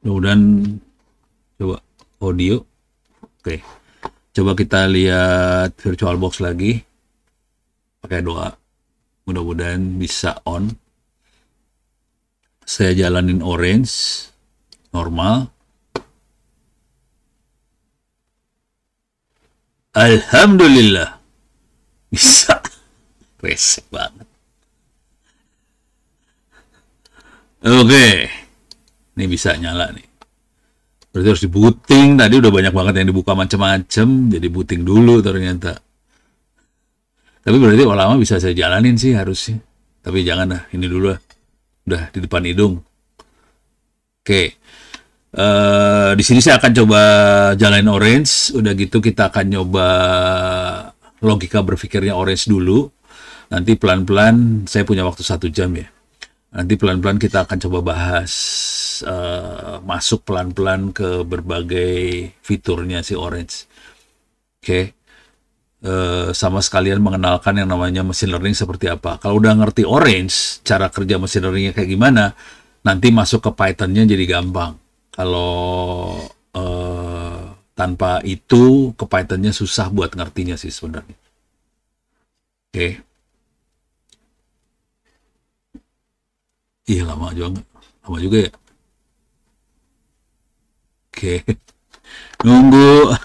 Mudah-mudahan coba audio. Oke. Coba kita lihat VirtualBox lagi. Pakai doa. Mudah-mudahan bisa on. Saya jalanin orange. Normal. Alhamdulillah. Bisa. Resek banget. Oke. Ini bisa nyala nih. Berarti harus di-booting. Tadi udah banyak banget yang dibuka macam-macam. Jadi booting dulu ternyata. Tapi berarti lama bisa saya jalanin sih harusnya. Tapi jangan dah. Ini dulu lah. Udah di depan hidung. Oke. Di sini saya akan coba jalanin orange. Udah gitu kita akan nyoba logika berpikirnya orange dulu. Nanti pelan-pelan, saya punya waktu 1 jam ya. Nanti pelan-pelan kita akan coba bahas, masuk pelan-pelan ke berbagai fiturnya si orange. Oke. Sama sekalian mengenalkan yang namanya machine learning seperti apa. Kalau udah ngerti orange, cara kerja machine learningnya kayak gimana, nanti masuk ke Python-nya jadi gampang. Kalau tanpa itu ke Python-nya susah buat ngertinya sih sebenarnya. Oke. Iya lama juga ya. Oke. Nunggu.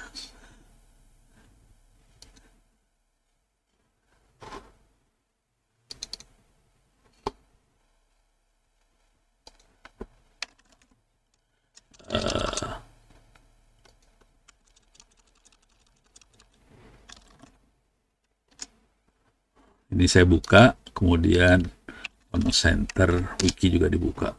Ini saya buka, kemudian Ono Center Wiki juga dibuka.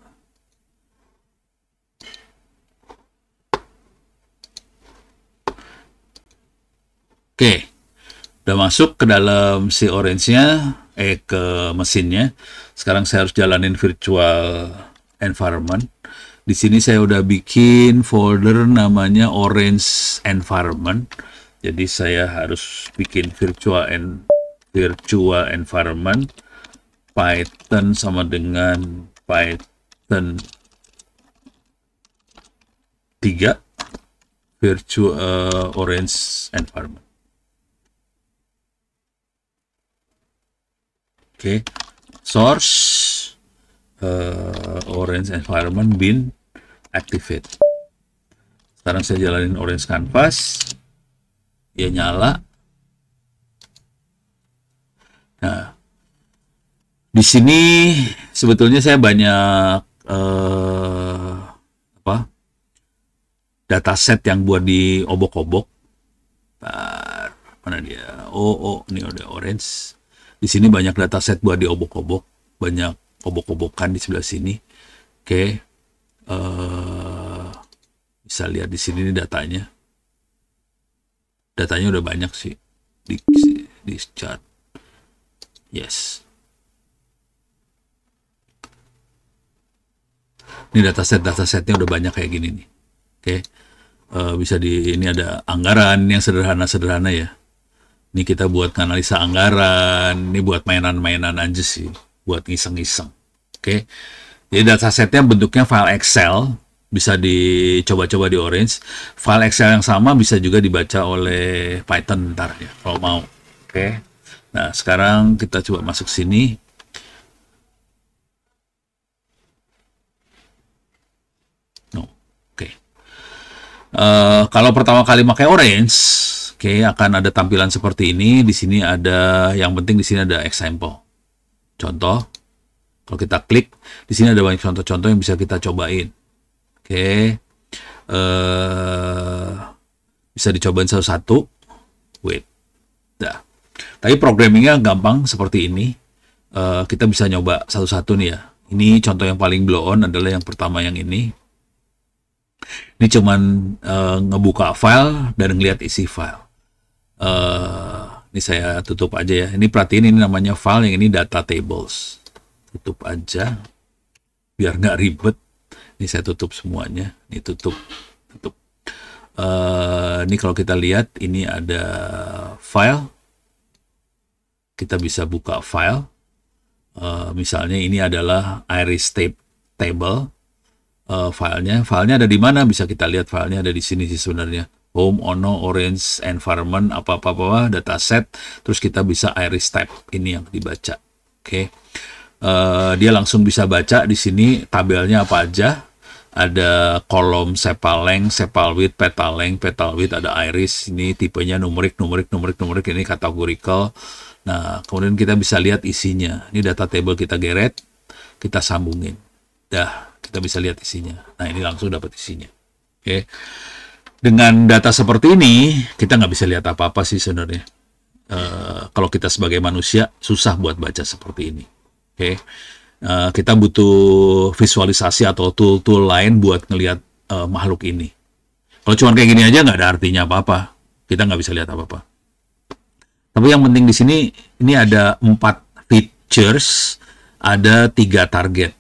Oke, udah masuk ke dalam si orange-nya, ke mesinnya. Sekarang saya harus jalanin virtual environment. Di sini saya udah bikin folder namanya orange environment. Jadi saya harus bikin virtual environment. Python sama dengan Python 3 virtual orange environment. Oke, source orange environment bin activate. Sekarang saya jalanin orange canvas, dia nyala. Nah, di sini sebetulnya saya banyak dataset yang buat di obok-obok. Mana dia? Oh, ini udah orange. Di sini banyak dataset buat di obok-obok, banyak obok-obokan di sebelah sini. Oke, bisa lihat di sini nih datanya. Datanya udah banyak sih di chart. Yes. Ini datasetnya udah banyak kayak gini nih. Oke, bisa ini ada anggaran yang sederhana ya. Ini kita buat analisa anggaran, ini buat mainan-mainan aja sih, buat ngiseng-ngiseng. Oke, jadi datasetnya bentuknya file Excel, bisa dicoba-coba di Orange. File Excel yang sama bisa juga dibaca oleh Python ntar ya, kalau mau. Oke, nah sekarang kita coba masuk sini. Kalau pertama kali pakai Orange, akan ada tampilan seperti ini. Di sini ada, yang penting di sini ada example, contoh. Kalau kita klik, di sini ada banyak contoh-contoh yang bisa kita cobain. Bisa dicobain satu-satu. Wait, dah. Tapi programmingnya gampang seperti ini. Kita bisa nyoba satu-satu nih ya. Ini contoh yang paling blow on adalah yang pertama yang ini. Ini cuman ngebuka file dan ngeliat isi file. Ini saya tutup aja ya. Ini perhatiin, ini namanya file, yang ini data tables. Tutup aja biar nggak ribet. Ini saya tutup semuanya. Ini tutup. Ini kalau kita lihat, ini ada file. Kita bisa buka file. Misalnya ini adalah iris table. Filenya ada di mana? Bisa kita lihat filenya ada di sini sih sebenarnya. Home, Ono, Orange, Environment, apa-apa, dataset. Terus kita bisa iris type, ini yang dibaca. Oke. Dia langsung bisa baca di sini tabelnya apa aja. Ada kolom sepal length, sepal width, petal length, petal width, ada iris, ini tipenya numerik, ini categorical. Nah, kemudian kita bisa lihat isinya. Ini data table kita geret, kita sambungin. Dah, kita bisa lihat isinya. Nah, ini langsung dapat isinya. Oke. Dengan data seperti ini, kita nggak bisa lihat apa-apa sih sebenarnya. Kalau kita sebagai manusia, susah buat baca seperti ini. Oke. Kita butuh visualisasi atau tool-tool lain buat ngelihat makhluk ini. Kalau cuma kayak gini aja nggak ada artinya apa-apa. Kita nggak bisa lihat apa-apa. Tapi yang penting di sini, ini ada 4 features, ada 3 target.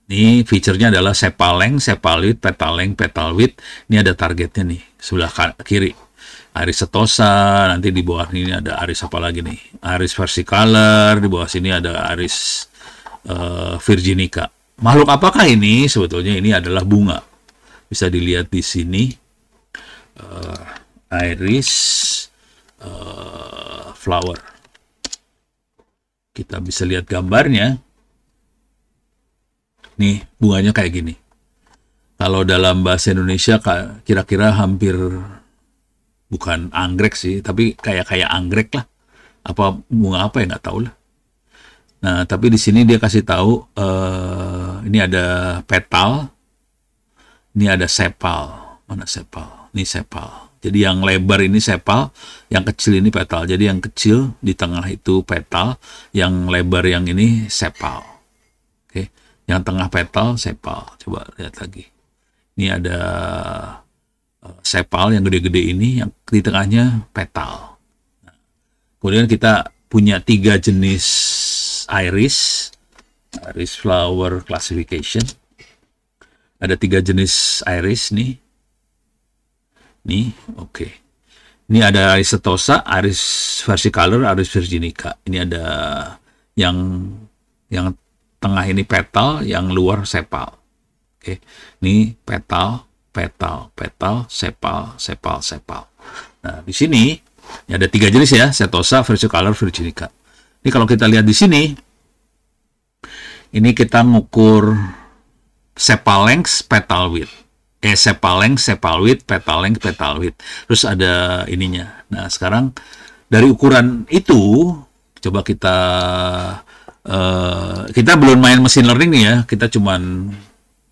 Ini feature-nya adalah sepal length, sepal width, petal length, petal width. Ini ada targetnya nih, sebelah kiri. Iris setosa, nanti di bawah ini ada iris apa lagi nih? Iris versicolor, di bawah sini ada iris virginica. Makhluk apakah ini? Sebetulnya ini adalah bunga. Bisa dilihat di sini. Iris flower. Kita bisa lihat gambarnya. Nih, bunganya kayak gini. Kalau dalam bahasa Indonesia kira-kira hampir, bukan anggrek sih, tapi kayak anggrek lah. Apa bunga apa ya, nggak tahu lah. Nah, tapi di sini dia kasih tahu ini ada petal, ini ada sepal. Mana sepal? Ini sepal. Jadi yang lebar ini sepal, yang kecil ini petal. Jadi yang kecil di tengah itu petal, yang lebar yang ini sepal. Oke, yang tengah petal sepal. Coba lihat lagi. Ini ada sepal yang gede-gede ini, yang di tengahnya petal. Nah, kemudian kita punya 3 jenis iris flower classification. Ada 3 jenis iris nih. Nih, oke. Ini ada iris setosa, iris versicolor, iris virginica. Ini ada yang tengah ini petal, yang luar sepal. Oke. Ini petal, sepal. Nah, di sini ini ada 3 jenis ya, setosa, versicolor, virginica. Ini kalau kita lihat di sini, ini kita ngukur sepal length, petal width. Sepal length, sepal width, petal length, petal width. Terus ada ininya. Nah, sekarang dari ukuran itu, coba kita belum main mesin learning nih ya. Kita cuman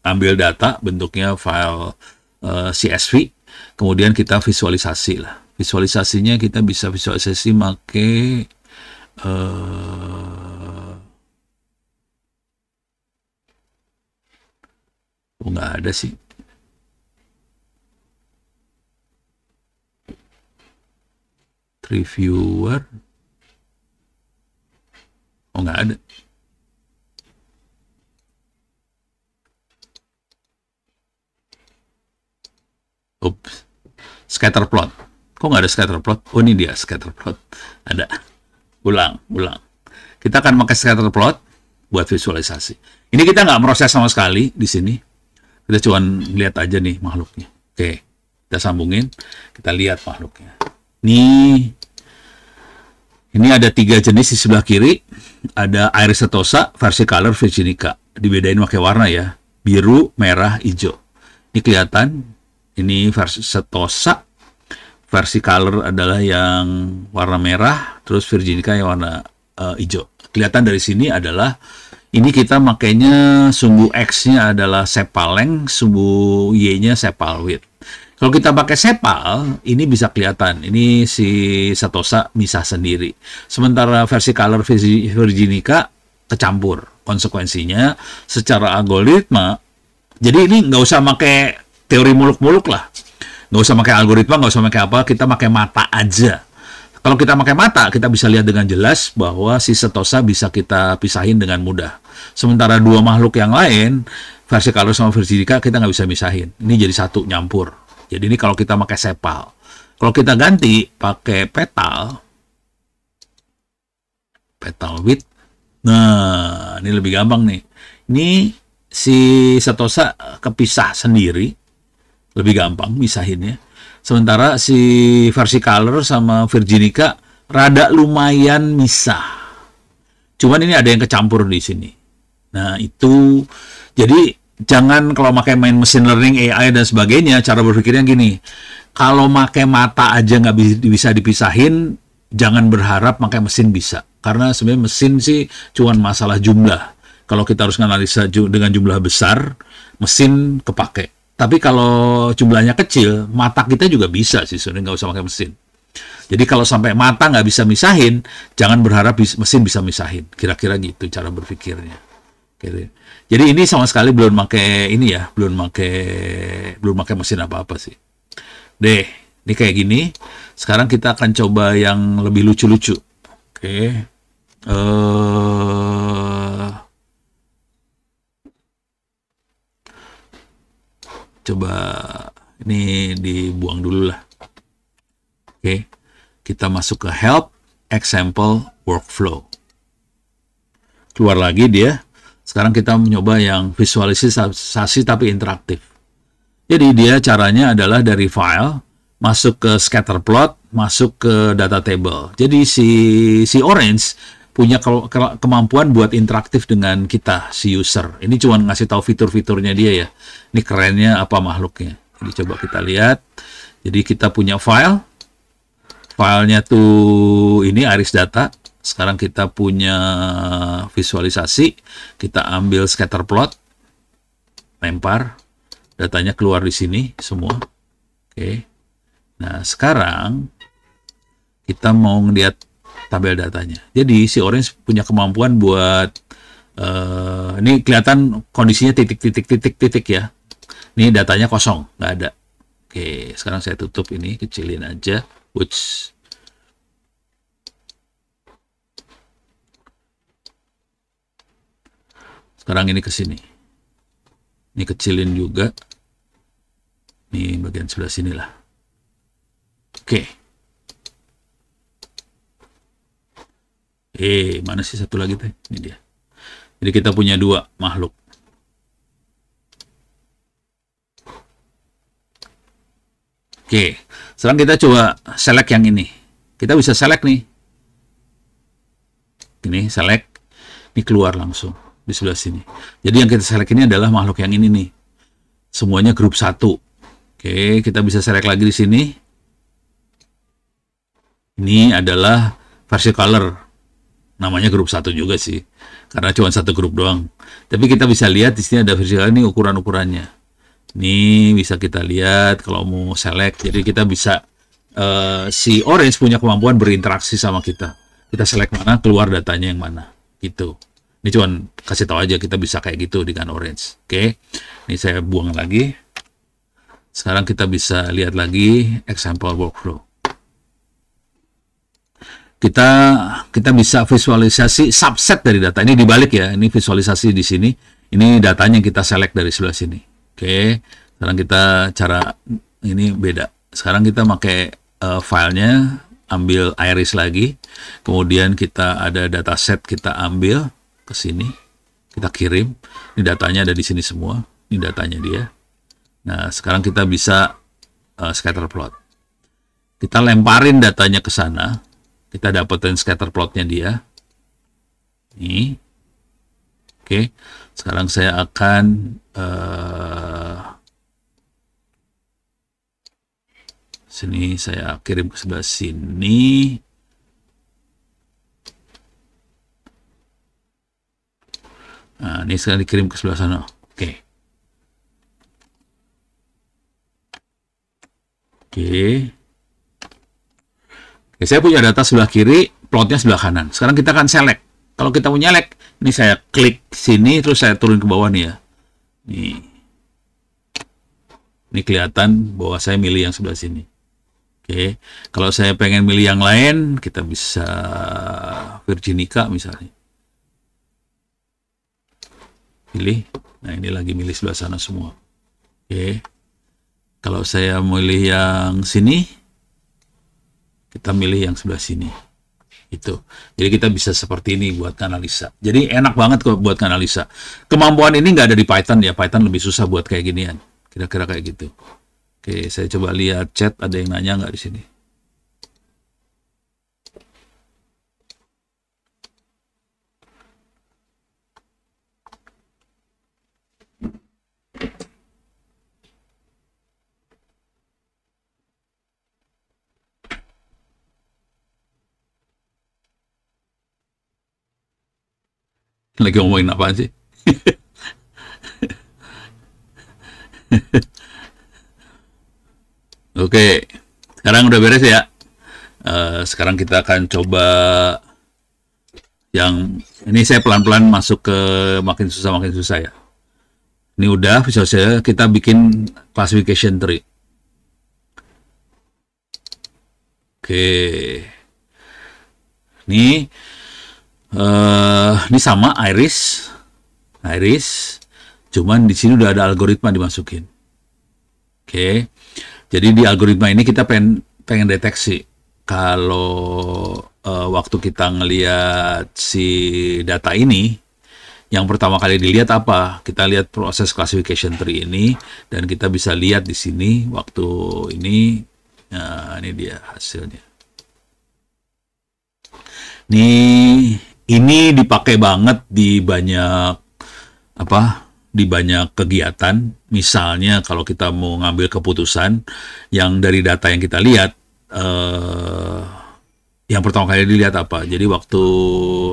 ambil data, bentuknya file CSV, kemudian kita visualisasi lah. Visualisasinya kita bisa visualisasi pakai nggak ada sih. Reviewer. Oh, nggak ada. Oops. Scatter plot. Kok nggak ada scatter plot? Oh, ini dia scatter plot. Ada. Ulang. Kita akan pakai scatter plot buat visualisasi. Ini kita nggak proses sama sekali di sini. Kita cuma lihat aja nih makhluknya. Oke, kita sambungin. Kita lihat makhluknya. Ini ada 3 jenis di sebelah kiri. Ada iris setosa, versicolor, virginica. Dibedain pakai warna ya. Biru, merah, hijau. Ini kelihatan. Ini setosa. Versicolor adalah yang warna merah. Terus virginica yang warna hijau. Kelihatan dari sini adalah, ini kita makainya sumbu X-nya adalah sepal length, sumbu Y-nya sepal width. Kalau kita pakai sepal, ini bisa kelihatan. Ini si setosa misah sendiri. Sementara versicolor, virginica kecampur. Konsekuensinya, secara algoritma, jadi ini nggak usah pakai teori muluk-muluk lah. Nggak usah pakai algoritma, nggak usah pakai apa, kita pakai mata aja. Kalau kita pakai mata, kita bisa lihat dengan jelas bahwa si setosa bisa kita pisahin dengan mudah. Sementara 2 makhluk yang lain, versicolor sama virginica, kita nggak bisa misahin. Ini jadi satu, nyampur. Jadi ini kalau kita pakai sepal. Kalau kita ganti pakai petal width. Nah, ini lebih gampang nih. Ini si Setosa kepisah sendiri, lebih gampang misahinnya. Sementara si Versicolor sama Virginica rada lumayan misah. Cuman ini ada yang kecampur di sini. Nah, itu jadi jangan kalau pakai main mesin learning AI dan sebagainya, cara berpikirnya gini. Kalau pakai mata aja nggak bisa dipisahin, jangan berharap pakai mesin bisa. Karena sebenarnya mesin sih cuman masalah jumlah. Kalau kita harus analisa dengan jumlah besar, mesin kepake. Tapi kalau jumlahnya kecil, mata kita juga bisa sih sebenarnya, nggak usah pakai mesin. Jadi kalau sampai mata nggak bisa misahin, jangan berharap mesin bisa misahin. Kira-kira gitu cara berpikirnya. Jadi ini sama sekali belum pakai ini ya, belum pakai mesin apa-apa sih. Deh, ini kayak gini. Sekarang kita akan coba yang lebih lucu-lucu. Oke. Coba ini dibuang dulu lah. Oke. Kita masuk ke help, example, workflow. Keluar lagi dia. Sekarang kita mencoba yang visualisasi tapi interaktif. Jadi dia caranya adalah dari file, masuk ke scatter plot, masuk ke data table. Jadi si Orange punya kemampuan buat interaktif dengan kita, si user. Ini cuma ngasih tahu fitur-fiturnya dia ya. Ini kerennya apa makhluknya. Jadi coba kita lihat. Jadi kita punya file. Filenya tuh ini Iris Data. Sekarang kita punya visualisasi. Kita ambil scatter plot. Lempar. Datanya keluar di sini semua. Oke. Nah, sekarang kita mau ngeliat tabel datanya. Jadi si Orange punya kemampuan buat ini kelihatan kondisinya titik ya. Ini datanya kosong, nggak ada. Oke, sekarang saya tutup ini, kecilin aja. Which sekarang ini ke sini. Ini kecilin juga. Ini bagian sebelah sini lah. Oke. Mana sih satu lagi teh? Ini dia. Jadi kita punya dua makhluk. Oke. Sekarang kita coba select yang ini. Kita bisa select nih. Ini select. Ini keluar langsung di sebelah sini. Jadi yang kita select ini adalah makhluk yang ini nih. Semuanya grup 1. Oke, kita bisa select lagi di sini. Ini adalah Versicolor. Namanya grup 1 juga sih. Karena cuma satu grup doang. Tapi kita bisa lihat di sini ada Versicolor ini ukuran-ukurannya. Ini bisa kita lihat kalau mau select. Jadi kita bisa si Orange punya kemampuan berinteraksi sama kita. Kita select mana, keluar datanya yang mana. Gitu. Ini cuma kasih tahu aja kita bisa kayak gitu dengan Orange. Oke. Ini saya buang lagi. Sekarang kita bisa lihat lagi example workflow. Kita bisa visualisasi subset dari data. Ini dibalik ya. Ini visualisasi di sini. Ini datanya yang kita select dari sebelah sini. Oke. Sekarang kita cara ini beda. Sekarang kita pakai filenya, ambil Iris lagi. Kemudian kita ada dataset, kita ambil ke sini. Kita kirim. Ini datanya ada di sini semua. Ini datanya dia. Nah, sekarang kita bisa scatter plot. Kita lemparin datanya ke sana. Kita dapetin scatter plotnya dia. Ini. Oke. Sekarang saya akan sini saya kirim ke sebelah sini. Nah, ini sekarang dikirim ke sebelah sana. Oke. Oke. Oke, saya punya data sebelah kiri, plotnya sebelah kanan. Sekarang kita akan select. Kalau kita mau nyelek, ini saya klik sini, terus saya turun ke bawah nih ya. Nih. Ini kelihatan bahwa saya milih yang sebelah sini. Oke. Kalau saya pengen milih yang lain, kita bisa Virginica misalnya. Pilih. Nah, ini lagi milih sebelah sana semua. Oke. Kalau saya milih yang sini, kita milih yang sebelah sini. Itu. Jadi kita bisa seperti ini buat analisa. Jadi enak banget kok buat analisa. Kemampuan ini nggak ada di Python ya. Python lebih susah buat kayak ginian. Kira-kira kayak gitu. Oke, saya coba lihat chat. Ada yang nanya nggak di sini? Lagi ngomongin apa sih? Oke, sekarang udah beres ya. Sekarang kita akan coba yang ini saya pelan-pelan masuk ke makin susah ya. Ini udah bisa saya kita bikin classification tree. Oke, ini sama iris, cuman di sini udah ada algoritma dimasukin. Oke, jadi di algoritma ini kita pengen deteksi kalau waktu kita ngelihat si data ini, yang pertama kali dilihat apa? Kita lihat proses classification tree ini, dan kita bisa lihat di sini waktu ini. Nah, ini dia hasilnya. Ini dipakai banget di banyak di banyak kegiatan. Misalnya kalau kita mau ngambil keputusan yang dari data yang kita lihat, yang pertama kali dilihat apa? Jadi waktu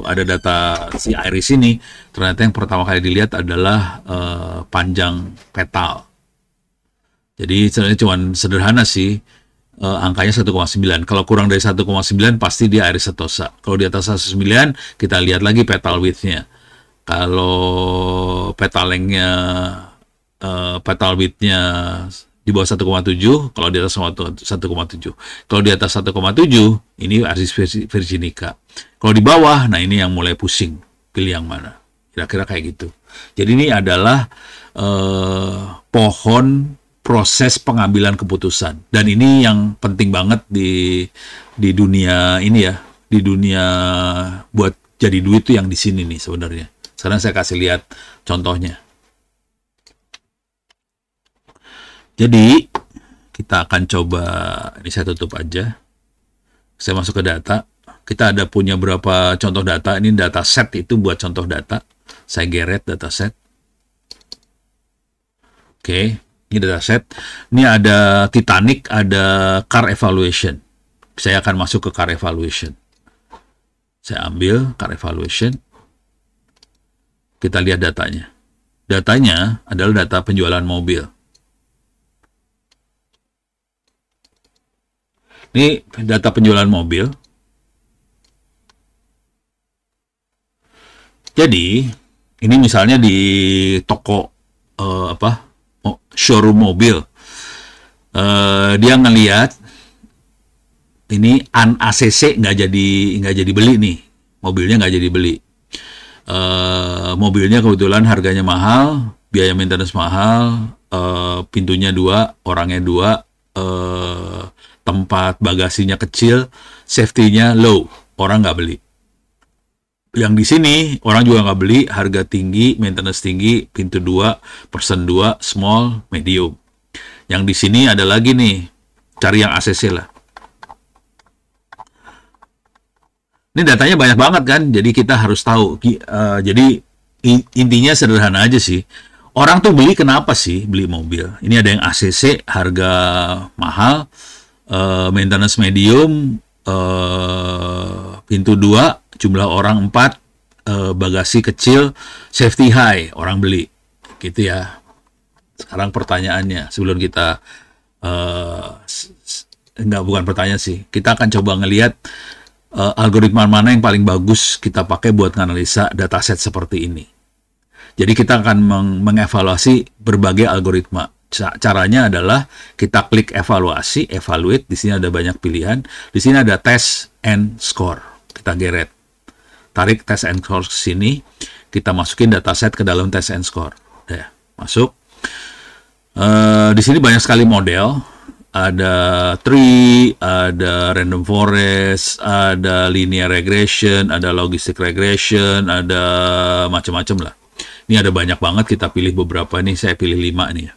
ada data si iris ini, ternyata yang pertama kali dilihat adalah panjang petal. Jadi sebenarnya cuma sederhana sih. Angkanya 1,9. Kalau kurang dari 1,9 pasti dia iris setosa. Kalau di atas 1,9 kita lihat lagi petal width-nya. Kalau petal length-nya petal width-nya di bawah 1,7, kalau di atas 1,7. Kalau di atas 1,7 ini iris virginica. Kalau di bawah, nah ini yang mulai pusing. Pilih yang mana? Kira-kira kayak gitu. Jadi ini adalah pohon proses pengambilan keputusan, dan ini yang penting banget di dunia ini ya, di dunia buat jadi duit tuh yang di sini nih sebenarnya. Sekarang saya kasih lihat contohnya. Jadi kita akan coba, ini saya tutup aja, saya masuk ke data. Kita ada punya berapa contoh data. Ini data set, itu buat contoh data. Saya geret data set. Oke. Ini dataset. Ini ada Titanic, ada car evaluation. Saya akan masuk ke car evaluation. Saya ambil car evaluation. Kita lihat datanya. Datanya adalah data penjualan mobil. Ini data penjualan mobil. Jadi, ini misalnya di toko showroom mobil, dia ngelihat ini ACC nggak jadi beli nih, mobilnya nggak jadi beli. Mobilnya kebetulan harganya mahal, biaya maintenance mahal, pintunya 2, orangnya 2, tempat bagasinya kecil, safety-nya low, orang nggak beli. Yang di sini orang juga nggak beli, harga tinggi, maintenance tinggi, pintu 2, person 2, small, medium. Yang di sini ada lagi nih, cari yang ACC lah. Ini datanya banyak banget kan, jadi kita harus tahu. Jadi intinya sederhana aja sih. Orang tuh beli kenapa sih beli mobil? Ini ada yang ACC, harga mahal, maintenance medium, pintu 2, jumlah orang 4, bagasi kecil, safety high, orang beli. Gitu ya. Sekarang pertanyaannya, sebelum kita bukan pertanyaan sih, kita akan coba ngelihat algoritma mana yang paling bagus kita pakai buat menganalisa dataset seperti ini. Jadi kita akan mengevaluasi berbagai algoritma. Caranya adalah kita klik evaluasi, evaluate, di sini ada banyak pilihan, di sini ada test and score. Kita geret. Tarik test and score ke sini, kita masukin dataset ke dalam test and score. Udah, masuk. Di sini banyak sekali model. ada tree, ada random forest, ada linear regression, ada logistic regression, ada macam-macam lah. Ini ada banyak banget, kita pilih beberapa nih, saya pilih 5 nih ya.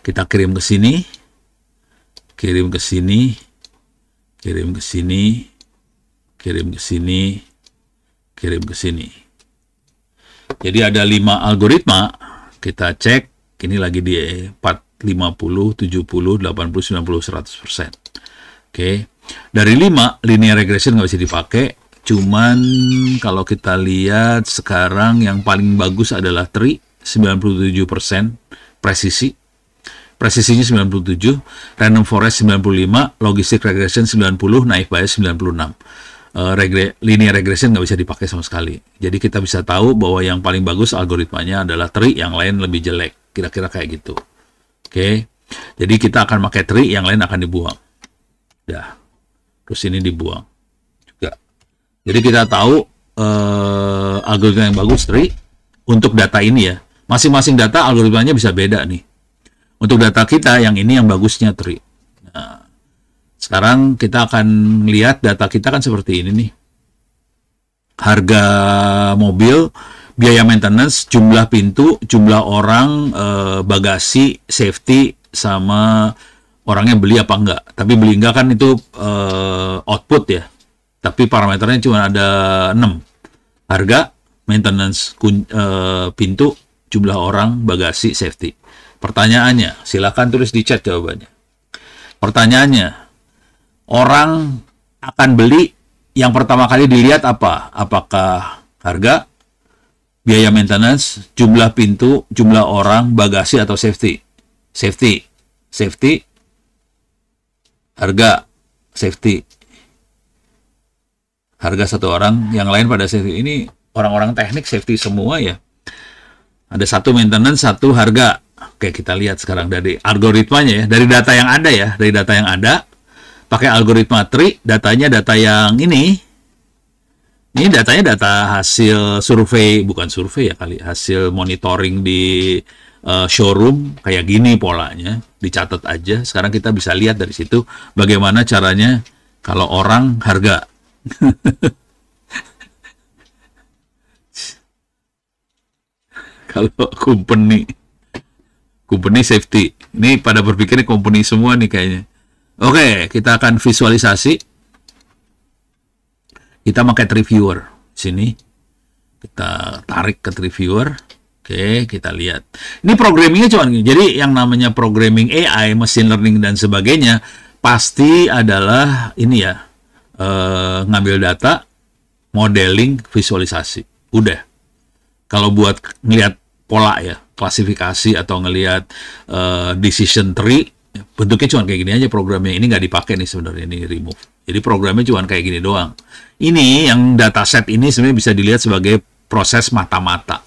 Kita kirim ke sini, kirim ke sini, kirim ke sini, kirim ke sini, kirim ke sini. Jadi ada 5 algoritma, kita cek, ini lagi di 4, 50, 70, 80, 90, 100%. Oke, dari 5, linear regression nggak bisa dipakai, cuman kalau kita lihat sekarang yang paling bagus adalah tree, 97% presisi. Presisinya 97, random forest 95, logistic regression 90, naive Bayes 96. Linear regression nggak bisa dipakai sama sekali. Jadi kita bisa tahu bahwa yang paling bagus algoritmanya adalah tree, yang lain lebih jelek. Kira-kira kayak gitu. Oke. Jadi kita akan pakai tree, yang lain akan dibuang. Dah. Terus ini dibuang juga. Jadi kita tahu algoritma yang bagus tree untuk data ini ya. Masing-masing data algoritmanya bisa beda nih. Untuk data kita yang ini yang bagusnya tree. Nah, sekarang kita akan lihat data kita kan seperti ini nih. Harga mobil, biaya maintenance, jumlah pintu, jumlah orang, bagasi, safety, sama orangnya beli apa enggak. Tapi beli enggak kan itu output ya. Tapi parameternya cuma ada 6. Harga, maintenance, pintu, jumlah orang, bagasi, safety. Pertanyaannya, silakan tulis di chat jawabannya. Pertanyaannya, orang akan beli yang pertama kali dilihat apa? Apakah harga, biaya maintenance, jumlah pintu, jumlah orang, bagasi, atau safety? Safety. Safety. Harga. Safety. Harga satu orang, yang lain pada safety. Ini orang-orang teknik safety semua ya. Ada satu maintenance, satu harga. Oke, kita lihat sekarang dari algoritmanya ya. Dari data yang ada ya. Dari data yang ada. Pakai algoritma tree, datanya data yang ini. Ini datanya data hasil survei, bukan survei ya kali, hasil monitoring di showroom, kayak gini polanya, dicatat aja. Sekarang kita bisa lihat dari situ bagaimana caranya kalau orang harga. Kalau company safety, ini pada berpikirnya company semua nih kayaknya. Oke, kita akan visualisasi. Kita pakai tree viewer sini. Kita tarik ke tree viewer. Oke, kita lihat. Ini programmingnya cuma gini. Jadi yang namanya programming AI, machine learning dan sebagainya pasti adalah ini ya, ngambil data, modeling, visualisasi. Udah. Kalau buat ngelihat pola ya, klasifikasi atau ngelihat decision tree, bentuknya cuma kayak gini aja programnya. Ini nggak dipakai nih sebenarnya, ini remove. Jadi programnya cuma kayak gini doang. Ini yang dataset ini sebenarnya bisa dilihat sebagai proses mata-mata.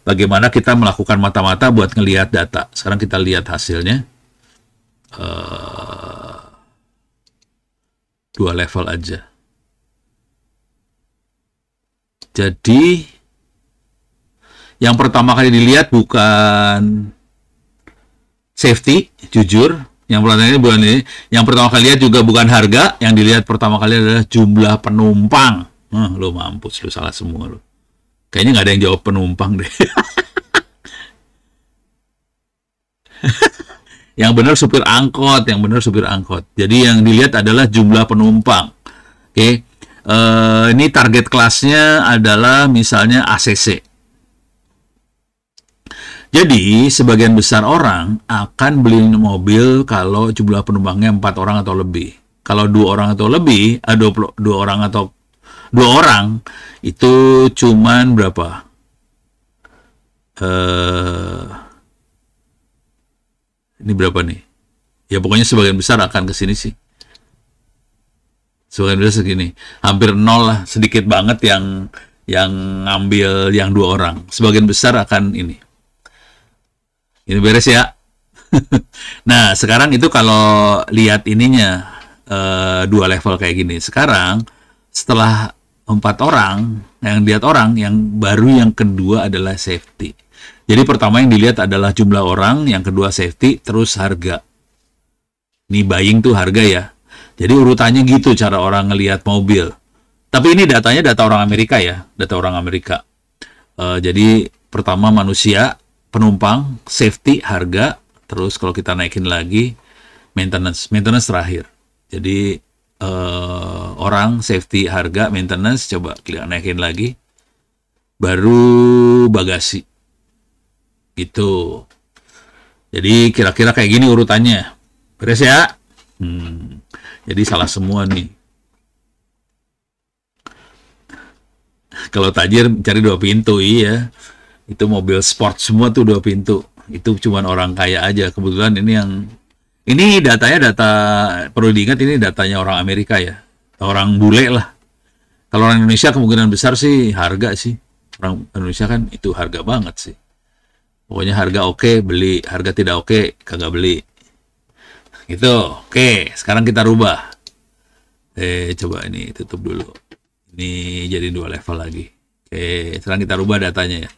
Bagaimana kita melakukan mata-mata buat ngelihat data. Sekarang kita lihat hasilnya. 2 level aja. Jadi yang pertama kali dilihat bukan safety, jujur. Yang pertama ini bukan ini. Yang pertama kali lihat juga bukan harga. Yang dilihat pertama kali adalah jumlah penumpang. Lo mampus, lo salah semua lo. Kayaknya nggak ada yang jawab penumpang deh. Yang benar supir angkot, yang benar supir angkot. Jadi yang dilihat adalah jumlah penumpang. Oke. Ini target kelasnya adalah misalnya ACC. Jadi, sebagian besar orang akan beli mobil kalau jumlah penumpangnya 4 orang atau lebih. Kalau 2 orang atau lebih, 2 orang atau 2 orang, itu cuman berapa? Ini berapa nih? Ya pokoknya sebagian besar akan ke sini sih. Sebagian besar segini. Hampir 0 lah, sedikit banget yang ngambil yang 2 orang. Sebagian besar akan ini. Ini beres ya. Nah, sekarang itu kalau lihat ininya 2 level kayak gini. Sekarang setelah 4 orang, yang lihat orang, yang baru yang kedua adalah safety. Jadi pertama yang dilihat adalah jumlah orang, yang kedua safety, terus harga. Ini buying tuh harga ya. Jadi urutannya gitu cara orang ngelihat mobil. Tapi ini datanya data orang Amerika ya, data orang Amerika. Jadi pertama manusia, penumpang, safety, harga, terus kalau kita naikin lagi maintenance terakhir. Jadi orang, safety, harga, maintenance, coba kita naikin lagi, baru bagasi. Gitu. Jadi kira-kira kayak gini urutannya. Beres ya? Jadi salah semua nih. Kalau tajir cari 2 pintu, iya. Itu mobil sport semua tuh 2 pintu. Itu cuman orang kaya aja. Kebetulan ini datanya perlu diingat ini datanya orang Amerika ya. Orang bule lah. Kalau orang Indonesia kemungkinan besar sih harga sih. Orang Indonesia kan itu harga banget sih. Pokoknya harga oke, beli. Harga tidak oke, kagak beli. Gitu. Oke, sekarang kita rubah. Coba ini tutup dulu. Ini jadi 2 level lagi. Oke, sekarang kita rubah datanya ya.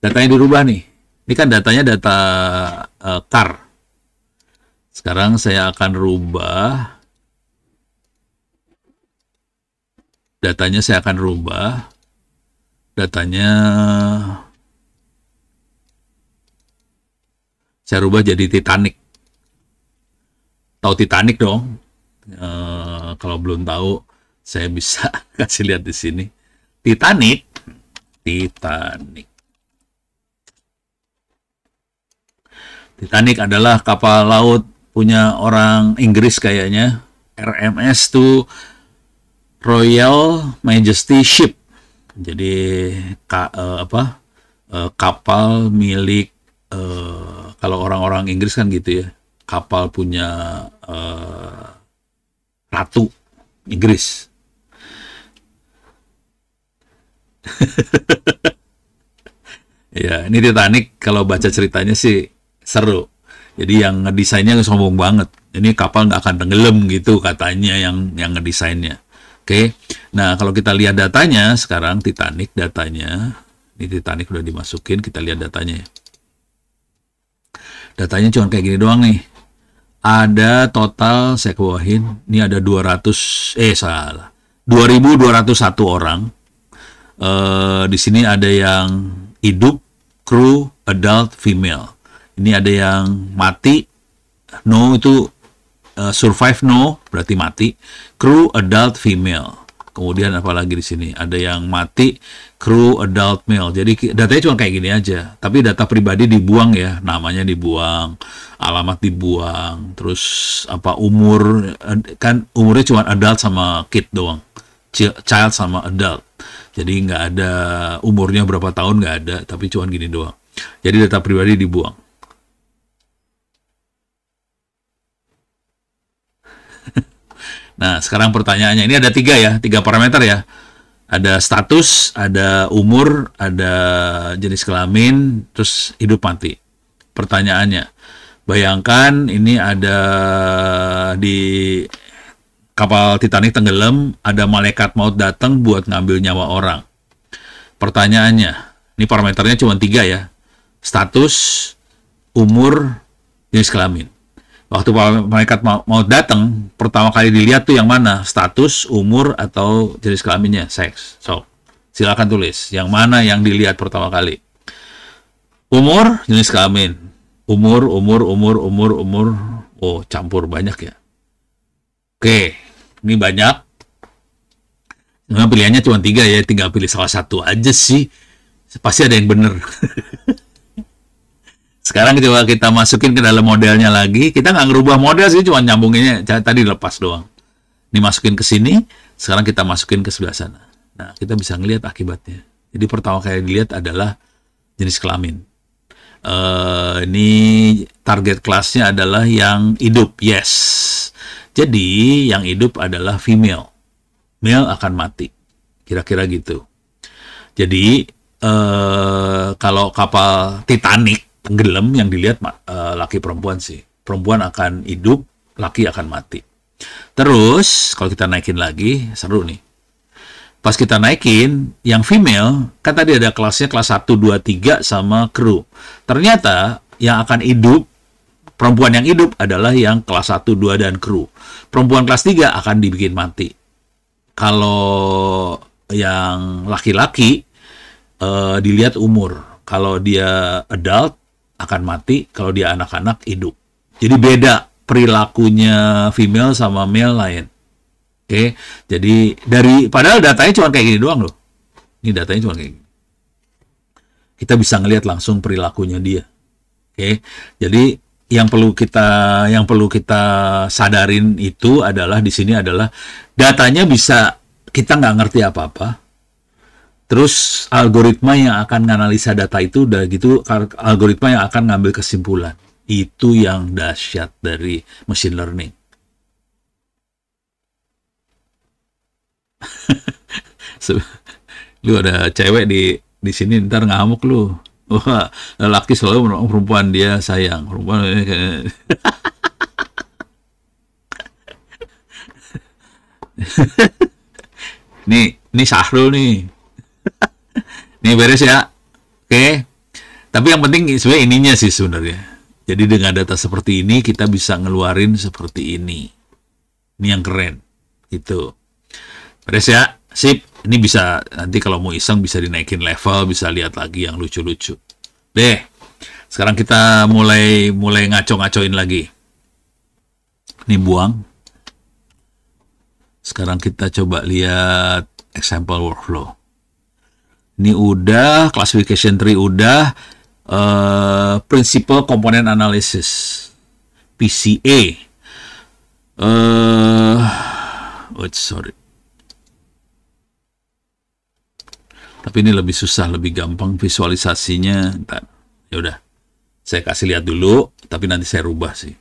Datanya dirubah nih. Ini kan datanya data car. Sekarang saya akan rubah. Datanya saya akan rubah. Datanya saya rubah jadi Titanic. Tahu Titanic dong? Kalau belum tahu, saya bisa kasih lihat di sini. Titanic. Titanic adalah kapal laut punya orang Inggris kayaknya. RMS tuh Royal Majesty Ship. Jadi kapal milik kalau orang-orang Inggris kan gitu ya. Kapal punya ratu Inggris. Ya, ini Titanic kalau baca ceritanya sih seru. Jadi yang ngedesainnya sombong banget. Ini kapal nggak akan tenggelam gitu katanya yang ngedesainnya. Oke. Nah, kalau kita lihat datanya sekarang Titanic datanya. Ini Titanic udah dimasukin, kita lihat datanya ya. Datanya cuma kayak gini doang nih. Ada total, saya kebawahin, ini ada 2.201 orang. Di sini ada yang hidup, kru, adult, female. Ini ada yang mati, no itu survive no, berarti mati. Kru, adult, female. Kemudian apa lagi di sini? Ada yang mati, kru, adult, male. Jadi datanya cuma kayak gini aja. Tapi data pribadi dibuang ya, namanya dibuang, alamat dibuang, terus apa umur, kan umurnya cuma adult sama kid doang, child sama adult. Jadi nggak ada umurnya berapa tahun, nggak ada, tapi cuma gini doang. Jadi data pribadi dibuang. Nah, sekarang pertanyaannya, ini ada 3 ya, 3 parameter ya. Ada status, ada umur, ada jenis kelamin, terus hidup mati. Pertanyaannya, bayangkan ini ada di kapal Titanic tenggelam, ada malaikat maut datang buat ngambil nyawa orang. Pertanyaannya, ini parameternya cuma 3 ya. Status, umur, jenis kelamin. Waktu malaikat mau datang, pertama kali dilihat tuh yang mana? Status, umur, atau jenis kelaminnya, seks. So, silakan tulis. Yang mana yang dilihat pertama kali? Umur, jenis kelamin. Umur. Oh, campur banyak ya. Oke, ini banyak. Nah, pilihannya cuma 3 ya, tinggal pilih salah satu aja sih. Pasti ada yang bener. Sekarang coba kita masukin ke dalam modelnya lagi. Kita nggak ngerubah model sih, cuma nyambunginnya tadi lepas doang. Ini masukin ke sini, sekarang kita masukin ke sebelah sana. Nah, kita bisa ngelihat akibatnya. Jadi pertama kali dilihat adalah jenis kelamin. Ini target kelasnya adalah yang hidup, yes. Jadi yang hidup adalah female. Male akan mati. Kira-kira gitu. Jadi kalau kapal Titanic tenggelam yang dilihat laki perempuan sih. Perempuan akan hidup, laki akan mati. Terus kalau kita naikin lagi, seru nih. Pas kita naikin, yang female, kan tadi ada kelasnya kelas 1, 2, 3 sama kru. Ternyata yang akan hidup Perempuan yang hidup adalah yang kelas 1, 2, dan kru. Perempuan kelas 3 akan dibikin mati. Kalau yang laki-laki, dilihat umur. Kalau dia adult, akan mati. Kalau dia anak-anak, hidup. Jadi beda perilakunya female sama male lain. Oke, jadi padahal datanya cuma kayak gini doang loh. Ini datanya cuma kayak gini. Kita bisa ngelihat langsung perilakunya dia. Oke, jadi yang perlu kita sadarin itu adalah di sini adalah datanya bisa kita nggak ngerti apa-apa. Terus algoritma yang akan menganalisa data itu udah gitu, algoritma yang akan ngambil kesimpulan. Itu yang dahsyat dari machine learning. Lu ada cewek di sini ntar ngamuk lu. Wah, laki selalu perempuan dia sayang. Perempuan ini Syahrul nih. Nih beres ya. Oke. Tapi yang penting sebenarnya ininya sih sebenarnya. Jadi dengan data seperti ini kita bisa ngeluarin seperti ini. Ini yang keren. Gitu. Beres ya. Sip. Ini bisa nanti kalau mau iseng bisa dinaikin level, bisa lihat lagi yang lucu-lucu. Deh. Sekarang kita mulai ngaco-ngacoin lagi. Ini buang. Sekarang kita coba lihat example workflow. Ini udah, classification tree udah, principal component analysis, PCA. Sorry. Tapi ini lebih susah, lebih gampang visualisasinya. Ya udah, saya kasih lihat dulu, tapi nanti saya rubah sih.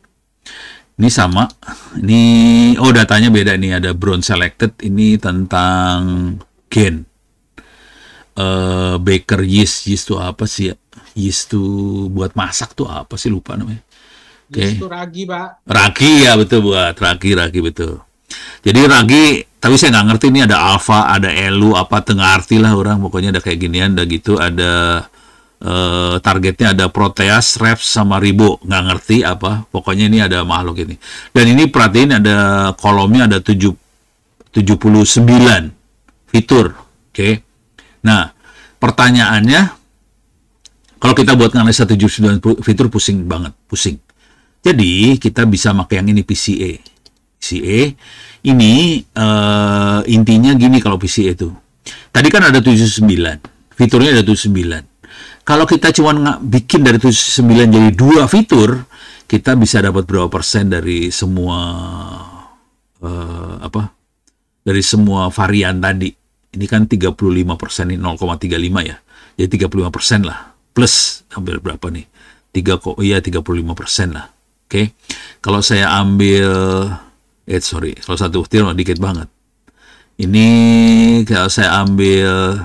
Ini sama, ini datanya beda nih, ada brown selected, ini tentang gen. Baker yeast tuh apa sih ya? Yeast tuh buat masak tuh apa sih, lupa namanya. Yeast tuh ragi, Pak. Ragi ya, betul, buat ragi betul. Jadi ragi, tapi saya nggak ngerti ini ada alpha, ada elu, apa tengah arti lah orang, pokoknya ada kayak ginian, ada gitu, ada targetnya ada proteas, reps, sama ribo, nggak ngerti apa, pokoknya ini ada makhluk ini. Dan ini perhatiin ada kolomnya ada 79 fitur, oke. Nah, pertanyaannya, kalau kita buat analisa 79 fitur pusing banget, pusing. Jadi kita bisa pakai yang ini PCA. PCA ini intinya gini kalau PCA itu. Tadi kan ada 79, fiturnya ada 79. Kalau kita cuma bikin dari 79 jadi 2 fitur, kita bisa dapat berapa persen dari semua dari semua varian tadi. Ini kan 35%, ini 0,35 ya. Jadi 35% lah. Plus ambil berapa nih? 35% lah. Oke. Kalau saya ambil kalau satu fitur dikit banget. Ini kalau saya ambil